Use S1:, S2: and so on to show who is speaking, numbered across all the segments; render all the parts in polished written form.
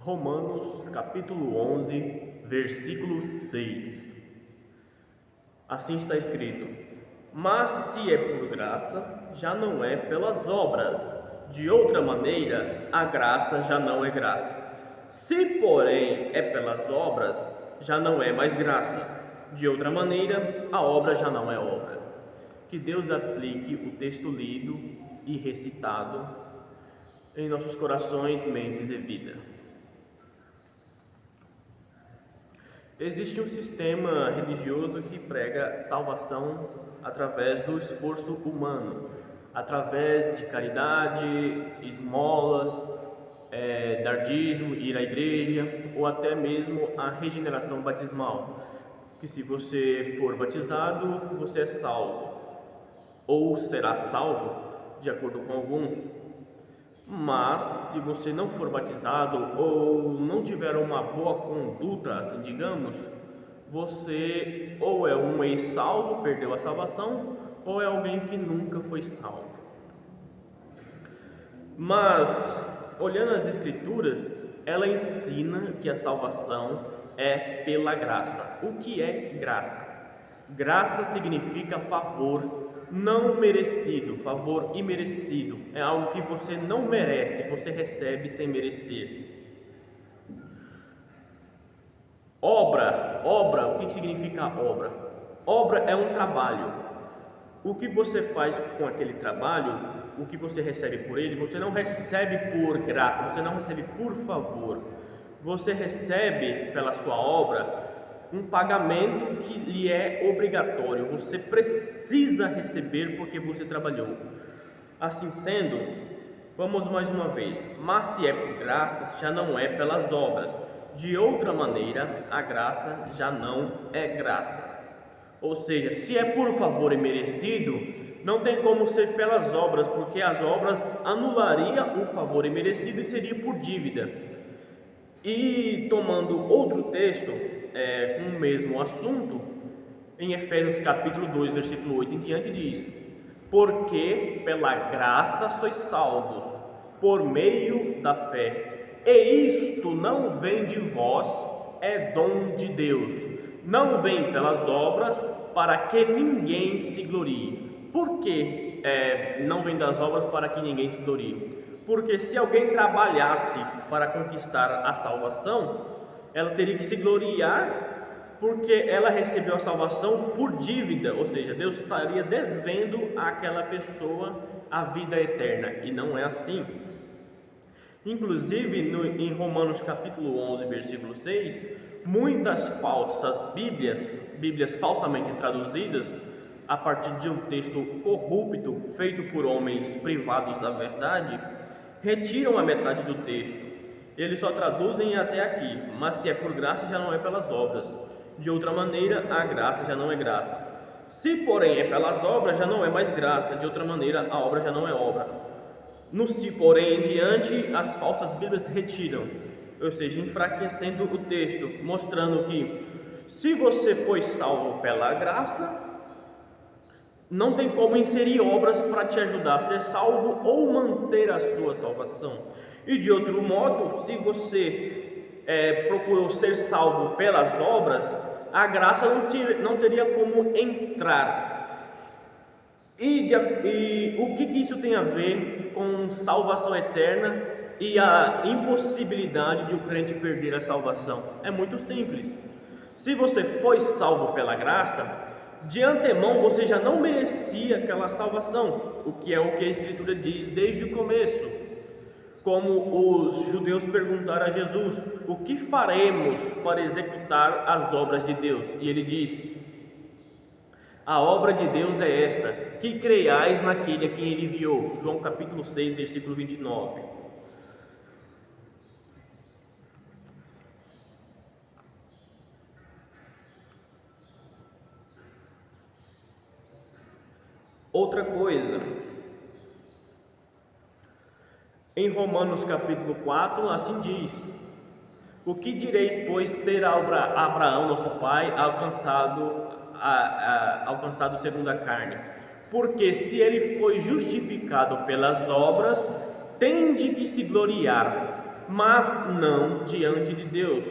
S1: Romanos capítulo 11, versículo 6. Assim está escrito: mas se é por graça, já não é pelas obras. De outra maneira, a graça já não é graça. Se, porém, é pelas obras, já não é mais graça. De outra maneira, a obra já não é obra. Que Deus aplique o texto lido e recitado em nossos corações, mentes e vida. Existe um sistema religioso que prega salvação através do esforço humano, através de caridade, esmolas, dar dízimo, ir à igreja, ou até mesmo a regeneração batismal, que se você for batizado, você é salvo, ou será salvo, de acordo com alguns. Mas se você não for batizado ou não tiver uma boa conduta, assim digamos, você ou é um ex-salvo, perdeu a salvação, ou é alguém que nunca foi salvo. Mas, olhando as Escrituras, ela ensina que a salvação é pela graça. O que é graça? Graça significa favor não merecido, favor imerecido. É algo que você não merece, você recebe sem merecer. Obra, o que significa obra? Obra é um trabalho. O que você faz com aquele trabalho, o que você recebe por ele, você não recebe por graça, você não recebe por favor. Você recebe pela sua obra um pagamento que lhe é obrigatório, você precisa receber porque você trabalhou. Assim sendo, vamos mais uma vez: mas se é por graça, já não é pelas obras. De outra maneira, a graça já não é graça. Ou seja, se é por favor e merecido, não tem como ser pelas obras, porque as obras anulariam o favor imerecido e seria por dívida. E tomando outro texto, com o mesmo assunto, em Efésios capítulo 2, versículo 8 em diante diz: porque pela graça sois salvos, por meio da fé, e isto não vem de vós, é dom de Deus, não vem pelas obras, para que ninguém se glorie. Por que não vem das obras para que ninguém se glorie? Porque se alguém trabalhasse para conquistar a salvação, ela teria que se gloriar, porque ela recebeu a salvação por dívida, ou seja, Deus estaria devendo àquela pessoa a vida eterna, e não é assim. Inclusive, em Romanos capítulo 11, versículo 6, muitas falsas Bíblias falsamente traduzidas, a partir de um texto corrupto, feito por homens privados da verdade, retiram a metade do texto. Eles só traduzem até aqui: mas se é por graça, já não é pelas obras. De outra maneira, a graça já não é graça. Se, porém, é pelas obras, já não é mais graça. De outra maneira, a obra já não é obra. No se, porém, em diante, as falsas Bíblias retiram, ou seja, enfraquecendo o texto, mostrando que se você foi salvo pela graça, não tem como inserir obras para te ajudar a ser salvo ou manter a sua salvação. E de outro modo, se você procurou ser salvo pelas obras, a graça não teria como entrar. E o que isso tem a ver com salvação eterna e a impossibilidade de o crente perder a salvação? É muito simples. Se você foi salvo pela graça, de antemão você já não merecia aquela salvação, o que a Escritura diz desde o começo. Como os judeus perguntaram a Jesus: o que faremos para executar as obras de Deus? E ele disse: a obra de Deus é esta, que creiais naquele a quem ele enviou. João capítulo 6, versículo 29. Outra coisa, em Romanos capítulo 4, assim diz: o que direis, pois, ter Abraão, nosso pai, alcançado segundo a carne? Porque se ele foi justificado pelas obras, tem de que se gloriar, mas não diante de Deus.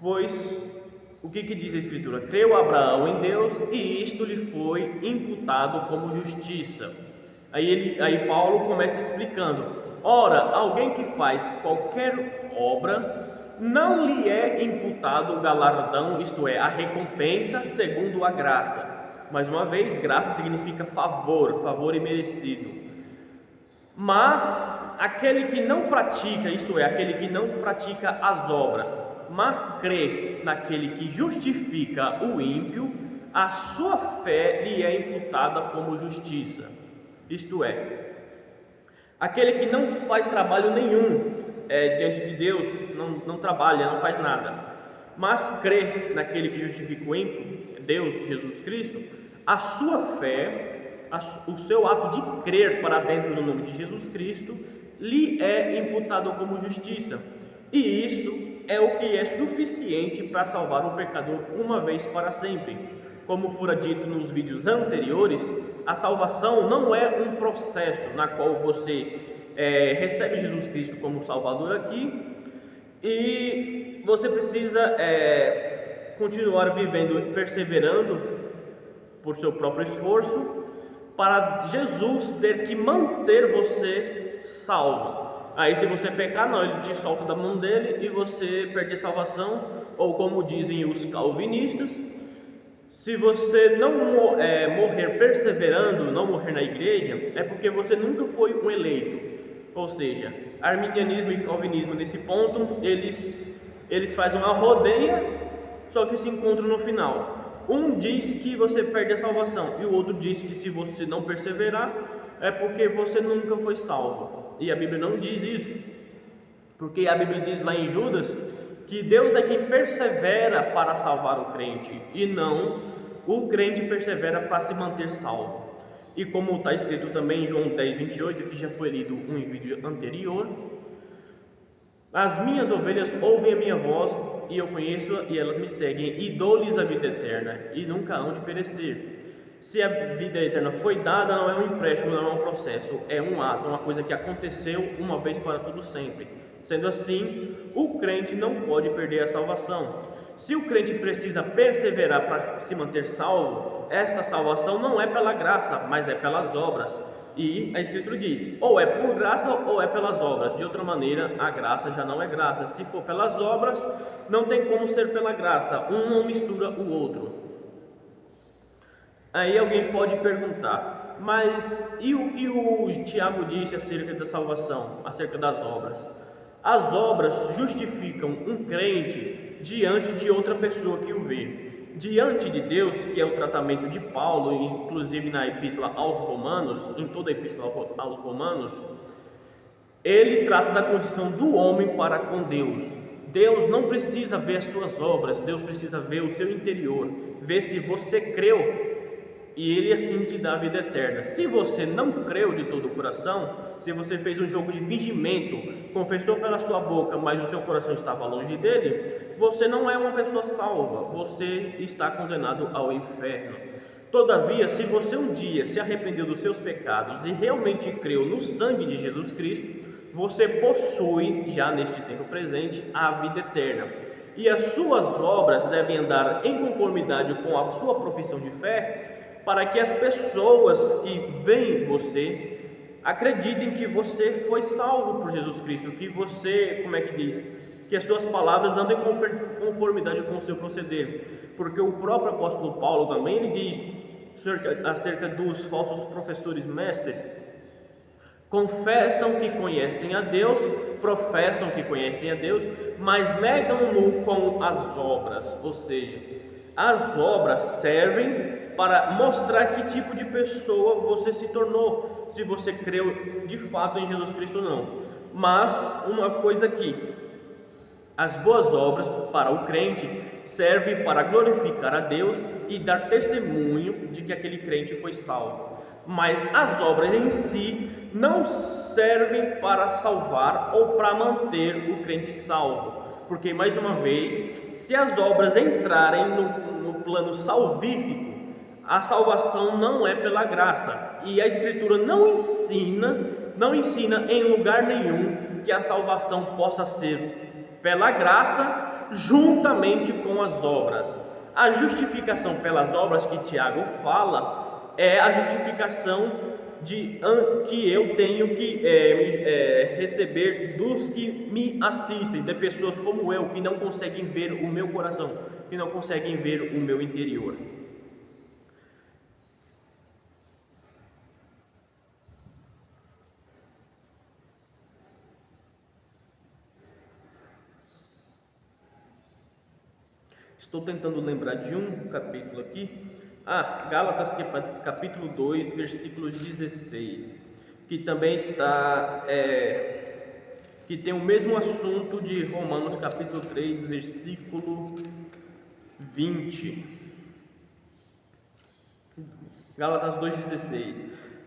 S1: Pois o que diz a Escritura? Creu Abraão em Deus e isto lhe foi imputado como justiça. Aí Paulo começa explicando: ora, alguém que faz qualquer obra, não lhe é imputado o galardão, isto é, a recompensa segundo a graça. Mais uma vez, graça significa favor imerecido. Mas aquele que não pratica, isto é, aquele que não pratica as obras, mas crê naquele que justifica o ímpio, a sua fé lhe é imputada como justiça. Isto é, aquele que não faz trabalho nenhum diante de Deus, não trabalha, não faz nada, mas crê naquele que justifica o ímpio, Deus, Jesus Cristo, a sua fé, o seu ato de crer para dentro do nome de Jesus Cristo, lhe é imputado como justiça. E isso é o que é suficiente para salvar o pecador uma vez para sempre. Como fora dito nos vídeos anteriores, a salvação não é um processo na qual você recebe Jesus Cristo como Salvador aqui e você precisa continuar vivendo e perseverando por seu próprio esforço para Jesus ter que manter você salvo. Aí se você pecar, não, ele te solta da mão dele e você perde a salvação, ou como dizem os calvinistas, se você não morrer perseverando, não morrer na igreja, é porque você nunca foi um eleito. Ou seja, arminianismo e calvinismo nesse ponto, eles fazem uma rodeia, só que se encontram no final. Um diz que você perde a salvação e o outro diz que se você não perseverar, é porque você nunca foi salvo. E a Bíblia não diz isso, porque a Bíblia diz lá em Judas que Deus é quem persevera para salvar o crente e não o crente persevera para se manter salvo. E como está escrito também em João 10, 28, que já foi lido em um vídeo anterior, as minhas ovelhas ouvem a minha voz e eu conheço e elas me seguem e dou-lhes a vida eterna e nunca hão de perecer. Se a vida eterna foi dada, não é um empréstimo, não é um processo, é um ato, uma coisa que aconteceu uma vez para todo sempre. Sendo assim, o crente não pode perder a salvação. Se o crente precisa perseverar para se manter salvo, esta salvação não é pela graça, mas é pelas obras. E a Escritura diz, ou é por graça ou é pelas obras. De outra maneira, a graça já não é graça. Se for pelas obras, não tem como ser pela graça. Um não mistura o outro. Aí alguém pode perguntar, mas e o que o Tiago disse acerca da salvação, acerca das obras? As obras justificam um crente diante de outra pessoa que o vê. Diante de Deus, que é o tratamento de Paulo, inclusive na Epístola aos Romanos, em toda a Epístola aos Romanos, ele trata da condição do homem para com Deus. Deus não precisa ver as suas obras, Deus precisa ver o seu interior, ver se você creu. E Ele assim te dá a vida eterna. Se você não creu de todo o coração, se você fez um jogo de fingimento, confessou pela sua boca, mas o seu coração estava longe dele, você não é uma pessoa salva, você está condenado ao inferno. Todavia, se você um dia se arrependeu dos seus pecados e realmente creu no sangue de Jesus Cristo, você possui, já neste tempo presente, a vida eterna. E as suas obras devem andar em conformidade com a sua profissão de fé, para que as pessoas que veem você acreditem que você foi salvo por Jesus Cristo, que você, que as suas palavras andem em conformidade com o seu proceder, porque o próprio apóstolo Paulo também ele diz acerca dos falsos professores mestres, confessam que conhecem a Deus, professam que conhecem a Deus, mas negam-no com as obras, ou seja, as obras servem para mostrar que tipo de pessoa você se tornou, se você creu de fato em Jesus Cristo ou não. Mas uma coisa aqui, as boas obras para o crente servem para glorificar a Deus e dar testemunho de que aquele crente foi salvo. Mas as obras em si não servem para salvar ou para manter o crente salvo, porque mais uma vez, se as obras entrarem no plano salvífico, a salvação não é pela graça, e a Escritura não ensina em lugar nenhum que a salvação possa ser pela graça, juntamente com as obras. A justificação pelas obras que Tiago fala é a justificação que eu tenho que receber dos que me assistem, de pessoas como eu, que não conseguem ver o meu coração, que não conseguem ver o meu interior. Estou tentando lembrar de um capítulo aqui. Gálatas capítulo 2, versículos 16, que também está, que tem o mesmo assunto de Romanos capítulo 3, versículo 20. Gálatas 2,16.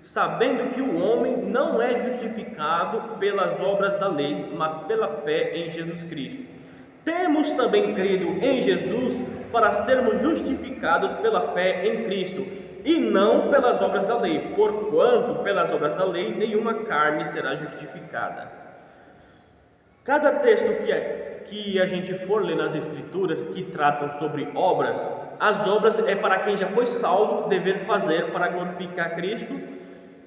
S1: Sabendo que o homem não é justificado pelas obras da lei, mas pela fé em Jesus Cristo. Temos também crido em Jesus para sermos justificados pela fé em Cristo, e não pelas obras da lei, porquanto pelas obras da lei nenhuma carne será justificada. Cada texto que a gente for ler nas Escrituras que tratam sobre obras, as obras é para quem já foi salvo dever fazer para glorificar Cristo,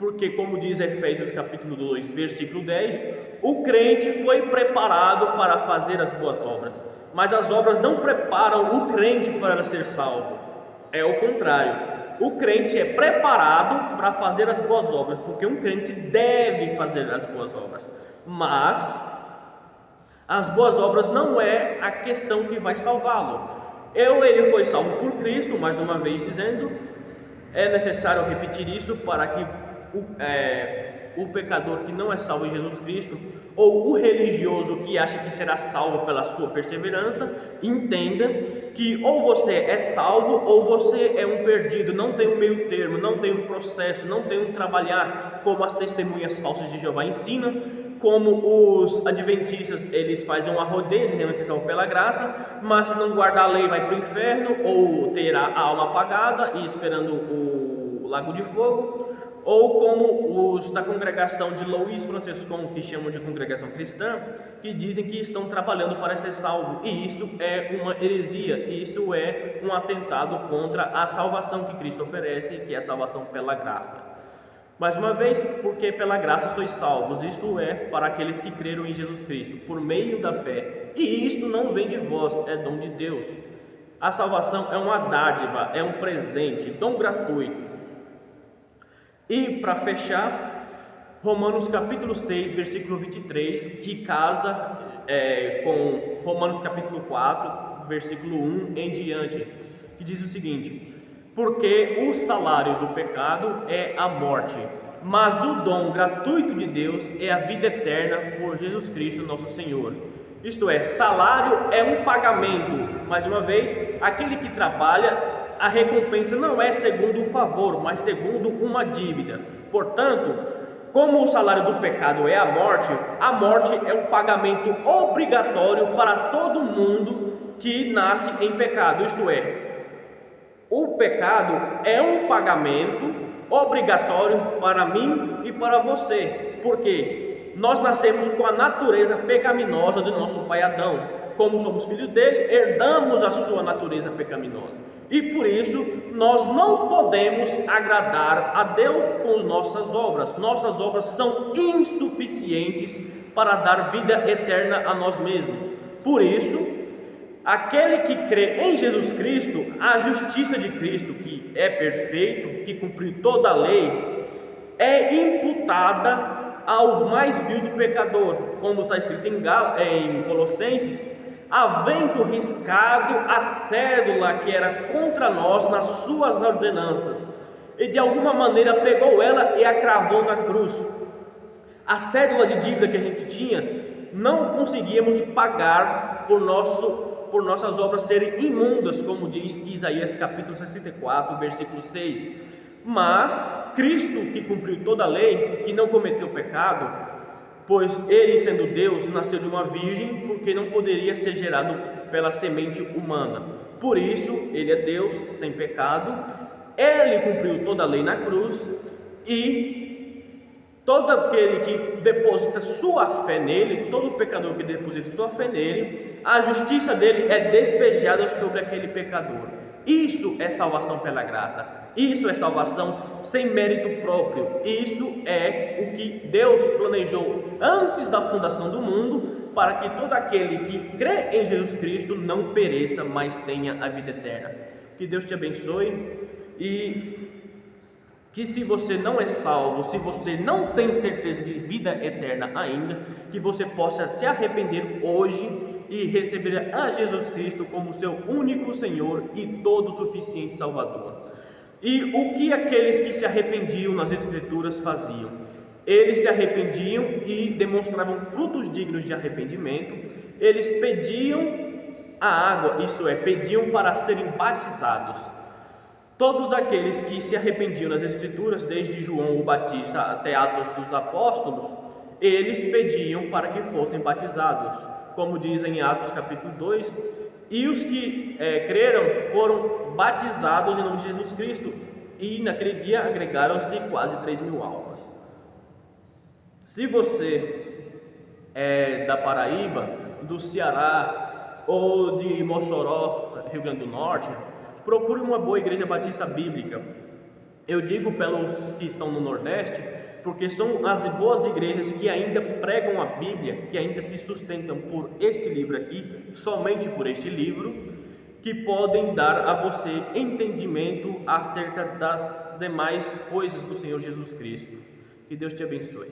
S1: porque como diz Efésios capítulo 2, versículo 10, o crente foi preparado para fazer as boas obras, mas as obras não preparam o crente para ser salvo, é o contrário. O crente é preparado para fazer as boas obras, porque um crente deve fazer as boas obras, mas as boas obras não é a questão que vai salvá-lo. Ele foi salvo por Cristo, mais uma vez dizendo, é necessário repetir isso para que o pecador que não é salvo em Jesus Cristo, ou o religioso que acha que será salvo pela sua perseverança, entenda que ou você é salvo ou você é um perdido, não tem um meio termo, não tem um processo, não tem um trabalhar, como as testemunhas falsas de Jeová ensinam, como os adventistas, eles fazem um arrodeio dizendo que são pela graça, mas se não guardar a lei vai para o inferno, ou terá a alma apagada e esperando o lago de fogo, ou como os da congregação de Louis Franciscon, que chamam de congregação cristã, que dizem que estão trabalhando para ser salvo, e isso é uma heresia, isso é um atentado contra a salvação que Cristo oferece, que é a salvação pela graça. Mais uma vez, porque pela graça sois salvos, isto é, para aqueles que creram em Jesus Cristo, por meio da fé, e isto não vem de vós, é dom de Deus. A salvação é uma dádiva, é um presente, dom gratuito. E para fechar, Romanos capítulo 6, versículo 23, que casa com Romanos capítulo 4, versículo 1 em diante, que diz o seguinte: porque o salário do pecado é a morte, mas o dom gratuito de Deus é a vida eterna por Jesus Cristo nosso Senhor. Isto é, salário é um pagamento. Mais uma vez, aquele que trabalha, a recompensa não é segundo o favor, mas segundo uma dívida. Portanto, como o salário do pecado é a morte é um pagamento obrigatório para todo mundo que nasce em pecado. Isto é, o pecado é um pagamento obrigatório para mim e para você, porque nós nascemos com a natureza pecaminosa do nosso pai Adão. Como somos filhos dele, herdamos a sua natureza pecaminosa. E por isso, nós não podemos agradar a Deus com nossas obras. Nossas obras são insuficientes para dar vida eterna a nós mesmos. Por isso, aquele que crê em Jesus Cristo, a justiça de Cristo, que é perfeito, que cumpriu toda a lei, é imputada ao mais vil do pecador, como está escrito em Colossenses, havendo riscado a cédula que era contra nós nas suas ordenanças, e de alguma maneira pegou ela e a cravou na cruz. A cédula de dívida que a gente tinha, não conseguíamos pagar por nossas obras serem imundas, como diz Isaías capítulo 64, versículo 6. Mas Cristo, que cumpriu toda a lei, que não cometeu pecado, pois ele, sendo Deus, nasceu de uma virgem, porque não poderia ser gerado pela semente humana. Por isso, ele é Deus, sem pecado, ele cumpriu toda a lei na cruz, e Todo aquele que deposita sua fé nele, todo pecador que deposita sua fé nele, a justiça dele é despejada sobre aquele pecador. Isso é salvação pela graça. Isso é salvação sem mérito próprio. Isso é o que Deus planejou antes da fundação do mundo, para que todo aquele que crê em Jesus Cristo não pereça, mas tenha a vida eterna. Que Deus te abençoe e que, se você não é salvo, se você não tem certeza de vida eterna ainda, que você possa se arrepender hoje e receber a Jesus Cristo como seu único Senhor e todo suficiente Salvador. E o que aqueles que se arrependiam nas Escrituras faziam? Eles se arrependiam e demonstravam frutos dignos de arrependimento. Eles pediam a água, isso é, pediam para serem batizados. Todos aqueles que se arrependiam nas Escrituras, desde João o Batista até Atos dos Apóstolos, eles pediam para que fossem batizados, como diz em Atos capítulo 2, e os que creram foram batizados em nome de Jesus Cristo, e naquele dia agregaram-se quase 3.000 almas. Se você é da Paraíba, do Ceará ou de Mossoró, Rio Grande do Norte, procure uma boa igreja batista bíblica. Eu digo pelos que estão no Nordeste, porque são as boas igrejas que ainda pregam a Bíblia, que ainda se sustentam por este livro aqui, somente por este livro, que podem dar a você entendimento acerca das demais coisas do Senhor Jesus Cristo. Que Deus te abençoe.